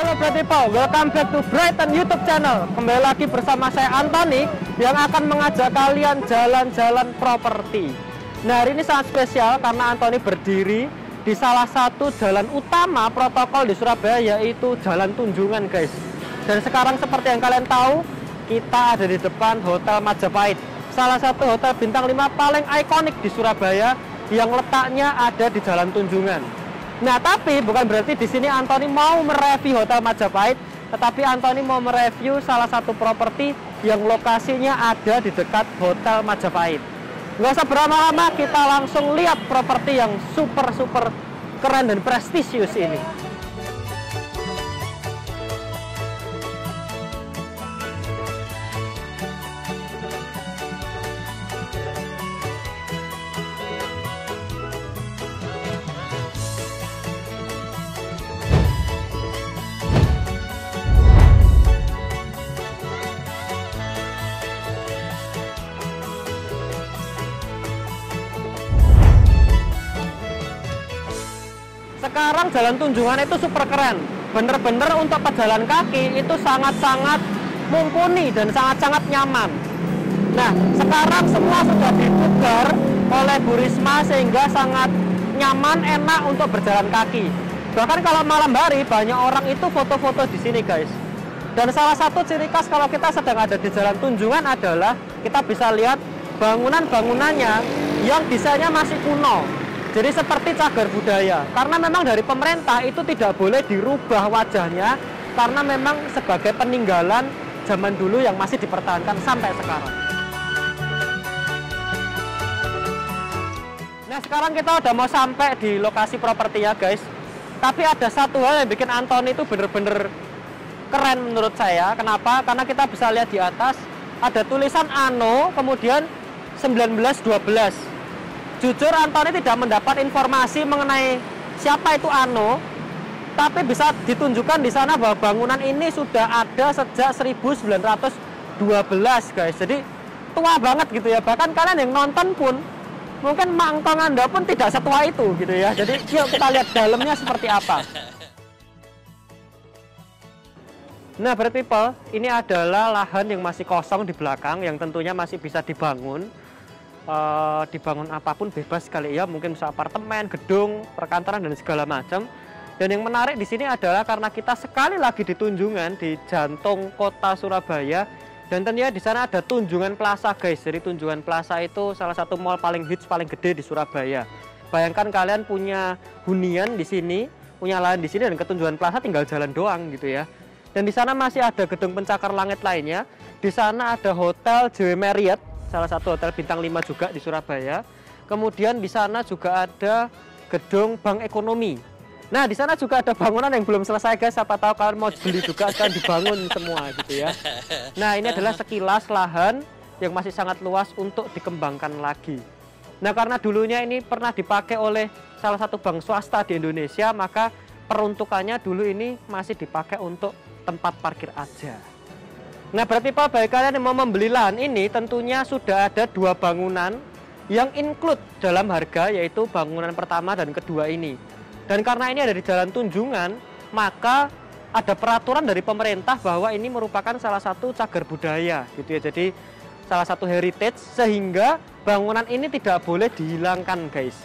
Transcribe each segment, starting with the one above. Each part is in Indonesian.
Halo Bright People, welcome back to Brighton YouTube channel. Kembali lagi bersama saya Anthony yang akan mengajak kalian jalan-jalan properti. Nah, hari ini sangat spesial karena Anthony berdiri di salah satu jalan utama protokol di Surabaya, yaitu Jalan Tunjungan, guys. Dan sekarang seperti yang kalian tahu, kita ada di depan Hotel Majapahit, salah satu hotel bintang 5 paling ikonik di Surabaya yang letaknya ada di Jalan Tunjungan. Nah, tapi bukan berarti di sini Anthony mau mereview Hotel Majapahit, tetapi Anthony mau mereview salah satu properti yang lokasinya ada di dekat Hotel Majapahit. Nggak usah berlama-lama, kita langsung lihat properti yang super keren dan prestisius ini. Sekarang Jalan Tunjungan itu super keren, bener-bener untuk pejalan kaki itu sangat-sangat mumpuni dan sangat-sangat nyaman. Nah, sekarang semua sudah dipugar oleh Bu Risma sehingga sangat nyaman, enak untuk berjalan kaki. Bahkan kalau malam hari banyak orang itu foto-foto di sini, guys. Dan salah satu ciri khas kalau kita sedang ada di Jalan Tunjungan adalah kita bisa lihat bangunan-bangunannya yang desainnya masih kuno. Jadi seperti cagar budaya, karena memang dari pemerintah itu tidak boleh dirubah wajahnya, karena memang sebagai peninggalan zaman dulu yang masih dipertahankan sampai sekarang. Nah, sekarang kita udah mau sampai di lokasi propertinya, guys. Tapi ada satu hal yang bikin Anthony itu bener-bener keren menurut saya. Kenapa? Karena kita bisa lihat di atas ada tulisan Ano, kemudian 1912. Jujur Anthony tidak mendapat informasi mengenai siapa itu Ano, tapi bisa ditunjukkan di sana bahwa bangunan ini sudah ada sejak 1912, guys. Jadi tua banget gitu ya. Bahkan kalian yang nonton pun mungkin mangkong Anda pun tidak setua itu gitu ya. Jadi yuk kita lihat dalamnya seperti apa. Nah, Bright People, ini adalah lahan yang masih kosong di belakang yang tentunya masih bisa dibangun. Dibangun apapun bebas kali ya, mungkin bisa apartemen, gedung, perkantoran dan segala macam. Dan yang menarik di sini adalah karena kita sekali lagi di Tunjungan, di jantung kota Surabaya, dan tentunya di sana ada Tunjungan Plaza, guys. Jadi Tunjungan Plaza itu salah satu mall paling hits, paling gede di Surabaya. Bayangkan kalian punya hunian di sini, punya lahan di sini, dan ke Tunjungan Plaza tinggal jalan doang gitu ya. Dan di sana masih ada gedung pencakar langit lainnya. Di sana ada Hotel JW Marriott, salah satu hotel bintang 5 juga di Surabaya. Kemudian di sana juga ada gedung Bank Ekonomi. Nah, di sana juga ada bangunan yang belum selesai, guys. Siapa tahu kalian mau beli juga akan dibangun semua gitu ya. Nah, ini adalah sekilas lahan yang masih sangat luas untuk dikembangkan lagi. Nah, karena dulunya ini pernah dipakai oleh salah satu bank swasta di Indonesia, maka peruntukannya dulu ini masih dipakai untuk tempat parkir aja. Nah, berarti Pak, bagi kalian yang mau membeli lahan ini, tentunya sudah ada dua bangunan yang include dalam harga, yaitu bangunan pertama dan kedua ini. Dan karena ini ada di Jalan Tunjungan, maka ada peraturan dari pemerintah bahwa ini merupakan salah satu cagar budaya, gitu ya. Jadi salah satu heritage, sehingga bangunan ini tidak boleh dihilangkan, guys.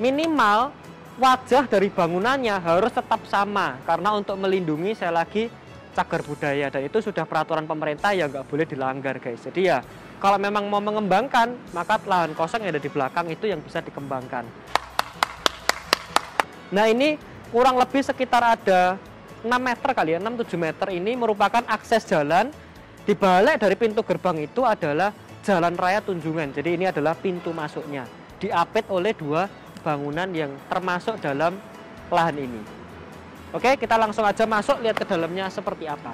Minimal wajah dari bangunannya harus tetap sama, karena untuk melindungi saya lagi cagar budaya, dan itu sudah peraturan pemerintah yang nggak boleh dilanggar, guys. Jadi ya kalau memang mau mengembangkan, maka lahan kosong yang ada di belakang itu yang bisa dikembangkan. Nah, ini kurang lebih sekitar ada 6 meter kali ya, 6-7 meter ini merupakan akses jalan. Di balik dari pintu gerbang itu adalah Jalan Raya Tunjungan. Jadi ini adalah pintu masuknya, diapit oleh dua bangunan yang termasuk dalam lahan ini. Oke, kita langsung aja masuk lihat ke dalamnya seperti apa.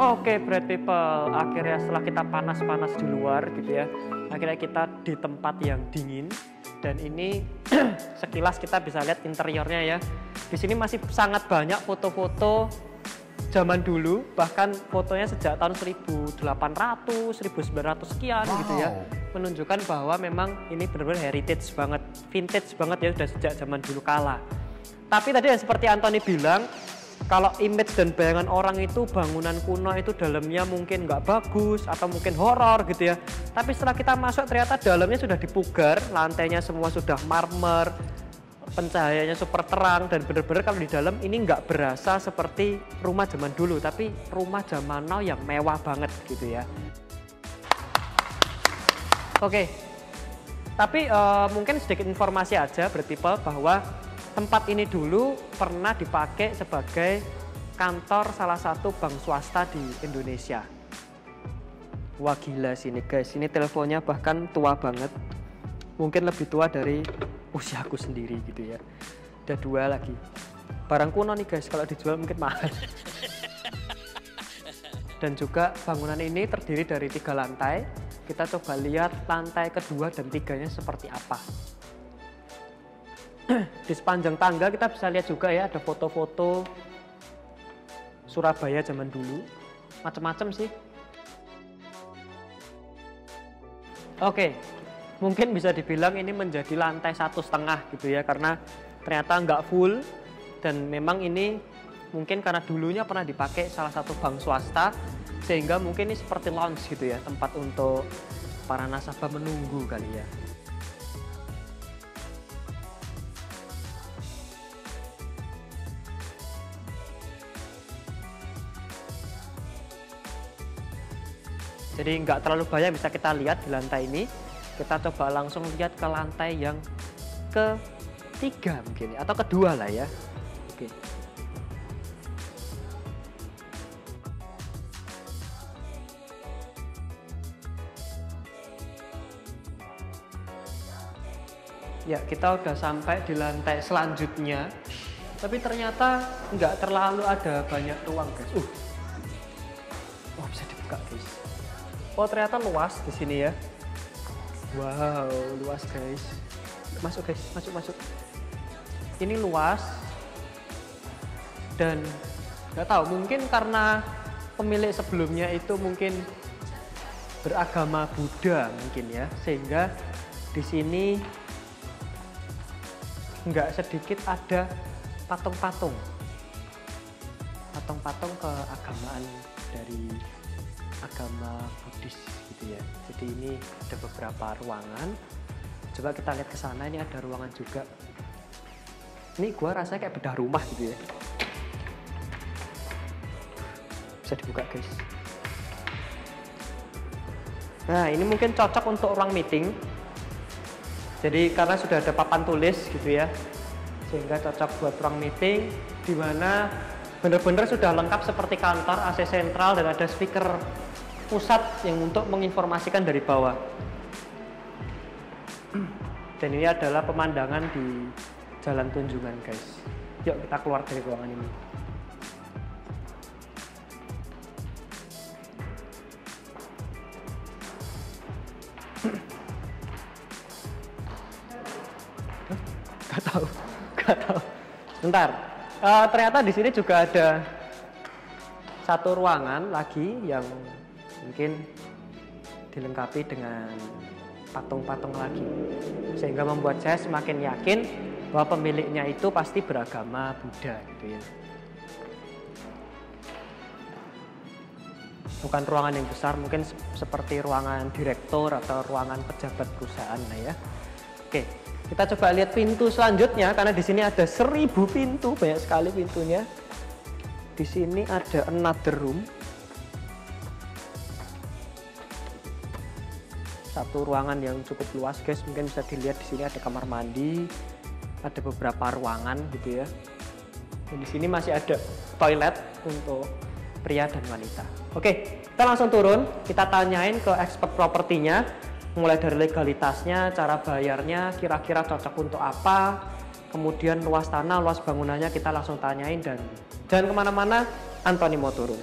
Oke, Bright People, akhirnya setelah kita panas-panas di luar gitu ya, Akhirnya kita di tempat yang dingin, dan ini sekilas kita bisa lihat interiornya ya. Di sini masih sangat banyak foto-foto zaman dulu, bahkan fotonya sejak tahun 1800, 1900 sekian gitu ya. Menunjukkan bahwa memang ini benar-benar heritage banget, vintage banget ya, sudah sejak zaman dulu kala. Tapi tadi yang seperti Anthony bilang, kalau image dan bayangan orang itu bangunan kuno itu dalamnya mungkin nggak bagus atau mungkin horor gitu ya. Tapi setelah kita masuk ternyata dalamnya sudah dipugar, lantainya semua sudah marmer, pencahayaannya super terang, dan benar-benar kalau di dalam ini nggak berasa seperti rumah zaman dulu, tapi rumah zaman now yang mewah banget gitu ya. Oke, tapi mungkin sedikit informasi aja bertipe bahwa tempat ini dulu pernah dipakai sebagai kantor salah satu bank swasta di Indonesia. Wah gila sini guys, ini teleponnya bahkan tua banget. Mungkin lebih tua dari usiaku sendiri gitu ya. Ada 2 lagi. Barang kuno nih guys, kalau dijual mungkin mahal. Dan juga bangunan ini terdiri dari 3 lantai. Kita coba lihat lantai kedua dan 3-nya seperti apa. Di sepanjang tangga kita bisa lihat juga ya, ada foto-foto Surabaya zaman dulu, macam-macam sih. Oke, mungkin bisa dibilang ini menjadi lantai 1,5 gitu ya, karena ternyata nggak full, dan memang ini mungkin karena dulunya pernah dipakai salah satu bank swasta, sehingga mungkin ini seperti lounge gitu ya, tempat untuk para nasabah menunggu kali ya. Jadi nggak terlalu banyak bisa kita lihat di lantai ini. Kita coba langsung lihat ke lantai yang ketiga mungkin, atau kedua lah ya. Oke. Ya, kita udah sampai di lantai selanjutnya. Tapi ternyata nggak terlalu ada banyak ruang guys. Oh, bisa dibuka guys. Oh, ternyata luas di sini ya. Wow, luas guys. Masuk guys, masuk. Ini luas. Dan nggak tahu, mungkin karena pemilik sebelumnya itu mungkin beragama Buddha mungkin ya, sehingga di sini nggak sedikit ada patung-patung keagamaan dari agama Buddhis gitu ya. Jadi ini ada beberapa ruangan. Coba kita lihat ke sana, ini ada ruangan juga. Ini gua rasanya kayak bedah rumah gitu ya. Bisa dibuka guys. Nah, ini mungkin cocok untuk ruang meeting. Jadi karena sudah ada papan tulis gitu ya, sehingga cocok buat ruang meeting, di mana benar-benar sudah lengkap seperti kantor, AC sentral, dan ada speaker pusat yang untuk menginformasikan dari bawah. Dan ini adalah pemandangan di Jalan Tunjungan guys. Yuk kita keluar dari ruangan ini. Gak tahu. Bentar. Ternyata di sini juga ada satu ruangan lagi yang mungkin dilengkapi dengan patung-patung lagi, sehingga membuat saya semakin yakin bahwa pemiliknya itu pasti beragama Buddha gitu ya. Bukan ruangan yang besar, mungkin seperti ruangan direktur atau ruangan pejabat perusahaan lah ya. Oke, kita coba lihat pintu selanjutnya, karena di sini ada 1000 pintu, banyak sekali pintunya. Di sini ada another room. Satu ruangan yang cukup luas guys, mungkin bisa dilihat di sini ada kamar mandi, ada beberapa ruangan gitu ya. Dan di sini masih ada toilet untuk pria dan wanita. Oke, kita langsung turun, kita tanyain ke expert propertinya, mulai dari legalitasnya, cara bayarnya, kira-kira cocok untuk apa, kemudian luas tanah, luas bangunannya kita langsung tanyain, dan jangan kemana-mana, Anthony mau turun.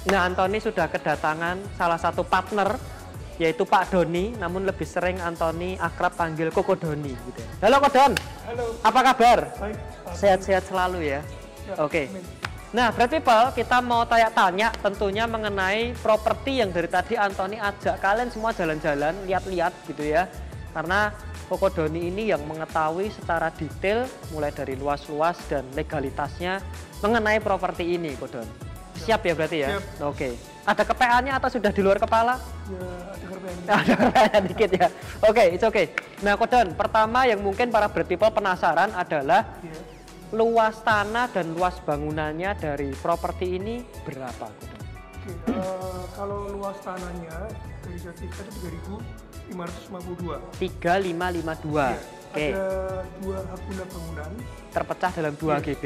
Nah, Anthony sudah kedatangan salah satu partner yaitu Pak Doni, namun lebih sering Antoni akrab panggil Koko Doni gitu ya. Halo Kodon. Halo. Apa kabar? Baik. Sehat-sehat selalu ya. Ya, Oke. amin. Nah, Bright People, kita mau tanya-tanya tentunya mengenai properti yang dari tadi Antoni ajak kalian semua jalan-jalan, lihat-lihat gitu ya. Karena Koko Doni ini yang mengetahui secara detail mulai dari luas-luas dan legalitasnya mengenai properti ini, Kodon. Siap ya berarti ya? Siap. Oke. Ada kepeannya atau sudah di luar kepala? Ya, ada kerjaan. Ada kepean dikit ya. Oke, it's okay. Nah, Kodon, pertama yang mungkin para Bright People penasaran adalah Ya. luas tanah dan luas bangunannya dari properti ini berapa, Kodon? Oke, kalau luas tanahnya dari sertifikat itu 3.552. 3552. Ya, Oke. ada 2 hak guna bangunan. Terpecah dalam 2 Iya. GB.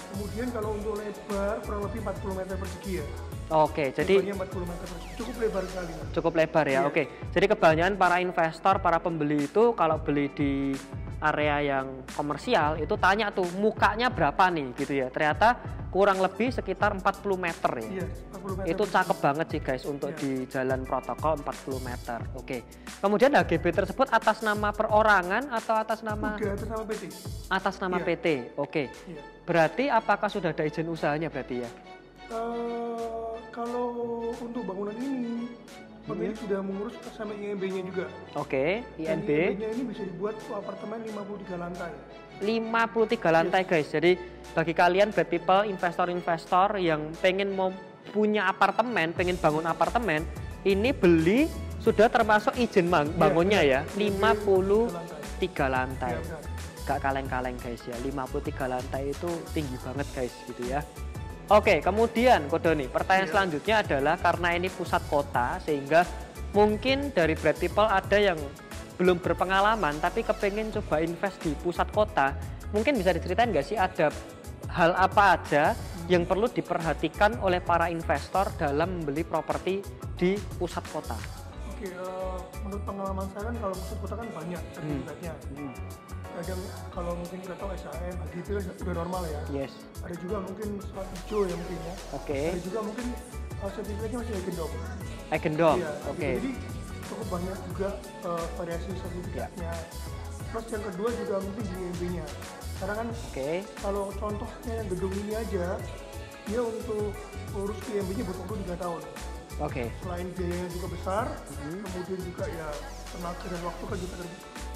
Kemudian kalau untuk lebar kurang lebih 40 meter persegi ya. Oke, jadi Lebarnya 40 meter persegi. Cukup lebar sekali. Mas. cukup lebar ya. Iya. Oke. Jadi kebanyakan para investor, para pembeli itu kalau beli di area yang komersial itu tanya tuh mukanya berapa nih gitu ya. Ternyata kurang lebih sekitar 40 meter ya. Iya, 40 meter. Itu persegi. cakep banget sih guys untuk Iya. di jalan protokol 40 meter. Oke. Kemudian HGB tersebut atas nama perorangan atau atas nama Udah atas nama PT. atas nama Iya. PT. Oke. Iya. Berarti apakah sudah ada izin usahanya berarti ya? Kalau untuk bangunan ini pemilik sudah mengurus sama IMB-nya juga. Oke, Dan INB IMB-nya ini bisa dibuat untuk apartemen 53 lantai. 53 lantai guys. Jadi bagi kalian Bright People, investor-investor yang pengen mau punya apartemen, pengen bangun apartemen, ini beli sudah termasuk izin bangunnya ya. 53 lantai. Iya, benar. Gak kaleng-kaleng guys ya. 53 lantai itu tinggi banget guys gitu ya. Oke, kemudian Kodoni, pertanyaan Iya. selanjutnya adalah karena ini pusat kota sehingga mungkin dari Bright People ada yang belum berpengalaman tapi kepengen coba invest di pusat kota. Mungkin bisa diceritain nggak sih ada hal apa aja yang perlu diperhatikan oleh para investor dalam membeli properti di pusat kota? Oke, menurut pengalaman saya kan kalau pusat kota kan banyak sertifikatnya. Kadang kalau mungkin kita tahu SHM, HGB kan udah normal ya. Yes. Ada juga mungkin surat hijau ya mungkin ya. Oke. Ada juga mungkin sertifikatnya masih Eigendom. Eigendom. Iya, Oke. Jadi cukup banyak juga variasi sertifikatnya. Terus yang kedua juga mungkin di IMB-nya. Karena kan Oke. kalau contohnya yang gedung ini aja, dia untuk urus IMB-nya butuh waktu 3 tahun. Oke. Selain biayanya juga besar, kemudian juga ya tenaga dan waktu kan juga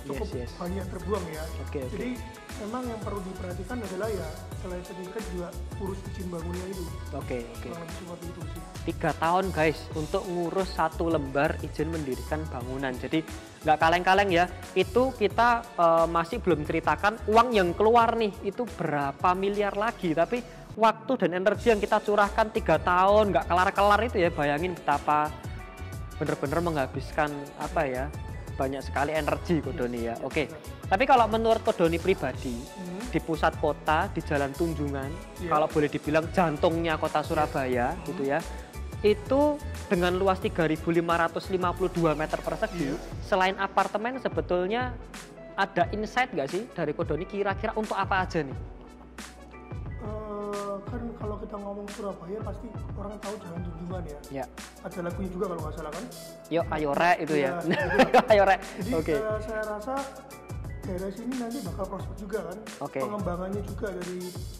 cukup Yes. banyak terbuang ya. Oke, oke. Jadi memang yang perlu diperhatikan adalah ya selain sertifikat juga urus izin bangunnya itu. Oke. Oke. Kurang lebih seperti itu sih. 3 tahun guys untuk ngurus 1 lembar izin mendirikan bangunan. Jadi nggak kaleng-kaleng ya. Itu kita masih belum ceritakan uang yang keluar nih itu berapa miliar lagi. Tapi waktu dan energi yang kita curahkan 3 tahun nggak kelar-kelar itu ya, bayangin betapa bener-bener menghabiskan apa ya, banyak sekali energi Kodoni ya. Oke. Tapi kalau menurut Kodoni pribadi di pusat kota di Jalan Tunjungan, Iya. kalau boleh dibilang jantungnya kota Surabaya gitu ya, itu dengan luas 3.552 meter persegi, selain apartemen sebetulnya ada insight nggak sih dari Kodoni kira-kira untuk apa aja nih? Kan kalau kita ngomong Surabaya pasti orang tahu Jalan Tunjungan ya. Ya, Ada lagunya juga kalau nggak salah kan. yuk ayo rek itu ya. Iya, gitu. Ayo rek. Jadi Oke. saya rasa daerah sini nanti bakal prospek juga kan. Oke. Pengembangannya juga dari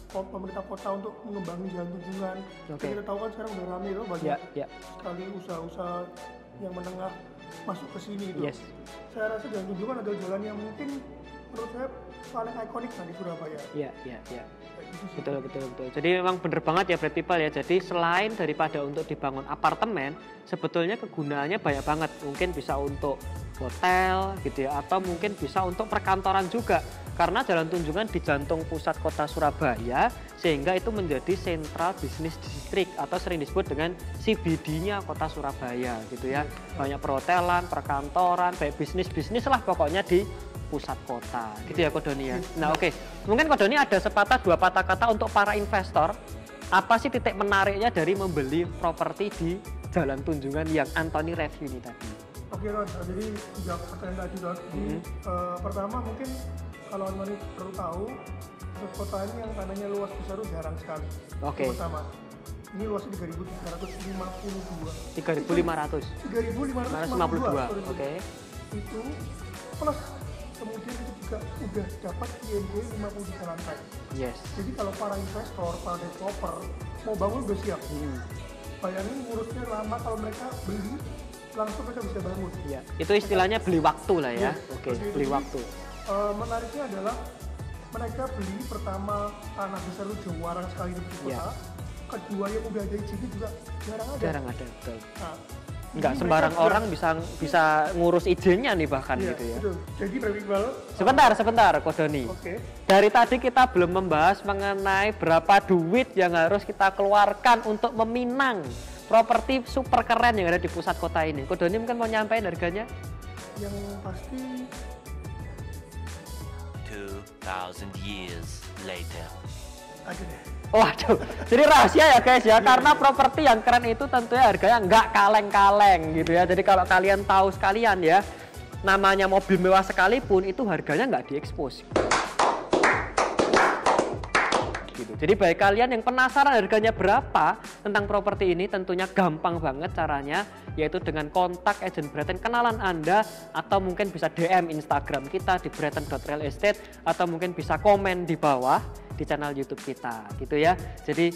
pemerintah kota untuk mengembangin Jalan Tunjungan. Oke. Dan kita tahu kan sekarang udah rame loh banyak Ya, ya. sekali usaha-usaha yang menengah masuk ke sini gitu. Yes. Saya rasa Jalan Tunjungan adalah jalan yang mungkin menurut saya paling ikonik kan di Surabaya. Ya, ya, ya. Kayak gitu sih. Betul, betul, betul. Jadi memang bener banget ya Bright People ya. Jadi selain daripada untuk dibangun apartemen, sebetulnya kegunaannya banyak banget. Mungkin bisa untuk hotel gitu ya, atau mungkin bisa untuk perkantoran juga. Karena Jalan Tunjungan di jantung pusat kota Surabaya, sehingga itu menjadi sentral bisnis distrik atau sering disebut dengan CBD-nya kota Surabaya gitu ya. Banyak perhotelan, perkantoran, baik bisnis-bisnis lah pokoknya di pusat kota gitu ya Kodoni ya. Nah oke, mungkin Kodoni ada sepatah 2 patah kata untuk para investor. Apa sih titik menariknya dari membeli properti di Jalan Tunjungan yang Antoni review ini tadi? Oke Ron, jadi jawab pertanyaan tadi Ron. Jadi pertama mungkin kalau Antoni perlu tahu, pusat kota ini yang tanahnya luas besar itu jarang sekali. Oke. Yang pertama. Ini luasnya 3.352. 3.500. 3.552. Oke. Itu plus kemudian itu juga udah dapat IND 53 lantai. Yes. Jadi kalau para investor, para developer mau bangun udah siap. Bayangin ngurusnya lama, kalau mereka beli langsung mereka bisa bangun. Ya, itu istilahnya beli waktu lah ya. Oke, beli waktu. Menariknya adalah mereka beli pertama tanah besar itu jarang sekali di kota. Kedua yang udah ada izinnya juga jarang ada. Jarang ada, betul. Nah, nggak sembarang orang bisa ngurus izinnya nih bahkan gitu ya. Betul. Jadi People. Sebentar, Kodoni. Oke. Dari tadi kita belum membahas mengenai berapa duit yang harus kita keluarkan untuk meminang properti super keren yang ada di pusat kota ini. Kodoni mungkin mau nyampein harganya? Yang pasti 2,000 years later. ada deh. Waduh, jadi rahasia ya guys ya, karena properti yang keren itu tentunya harganya nggak kaleng-kaleng gitu ya. Jadi kalau kalian tahu sekalian ya, namanya mobil mewah sekalipun itu harganya nggak diekspos. Gitu. Jadi bagi kalian yang penasaran harganya berapa tentang properti ini, tentunya gampang banget caranya, yaitu dengan kontak agent Brayton kenalan Anda, atau mungkin bisa DM Instagram kita di brayton.realestate, atau mungkin bisa komen di bawah di channel YouTube kita gitu ya. Jadi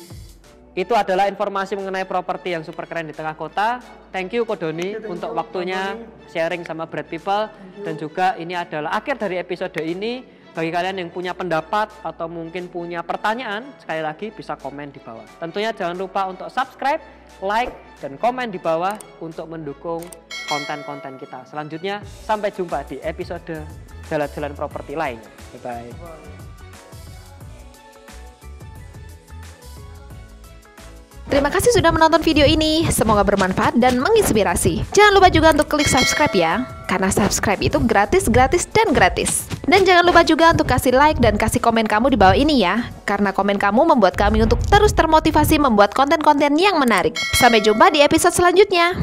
itu adalah informasi mengenai properti yang super keren di tengah kota. Thank you Kodoni untuk waktunya sharing sama Brad People, dan juga ini adalah akhir dari episode ini. Bagi kalian yang punya pendapat atau mungkin punya pertanyaan, sekali lagi bisa komen di bawah. Tentunya jangan lupa untuk subscribe, like, dan komen di bawah untuk mendukung konten-konten kita selanjutnya. Sampai jumpa di episode jalan-jalan properti lain. Bye-bye. Terima kasih sudah menonton video ini, semoga bermanfaat dan menginspirasi. Jangan lupa juga untuk klik subscribe ya, karena subscribe itu gratis. Dan jangan lupa juga untuk kasih like dan kasih komen kamu di bawah ini ya, karena komen kamu membuat kami untuk terus termotivasi membuat konten-konten yang menarik. Sampai jumpa di episode selanjutnya.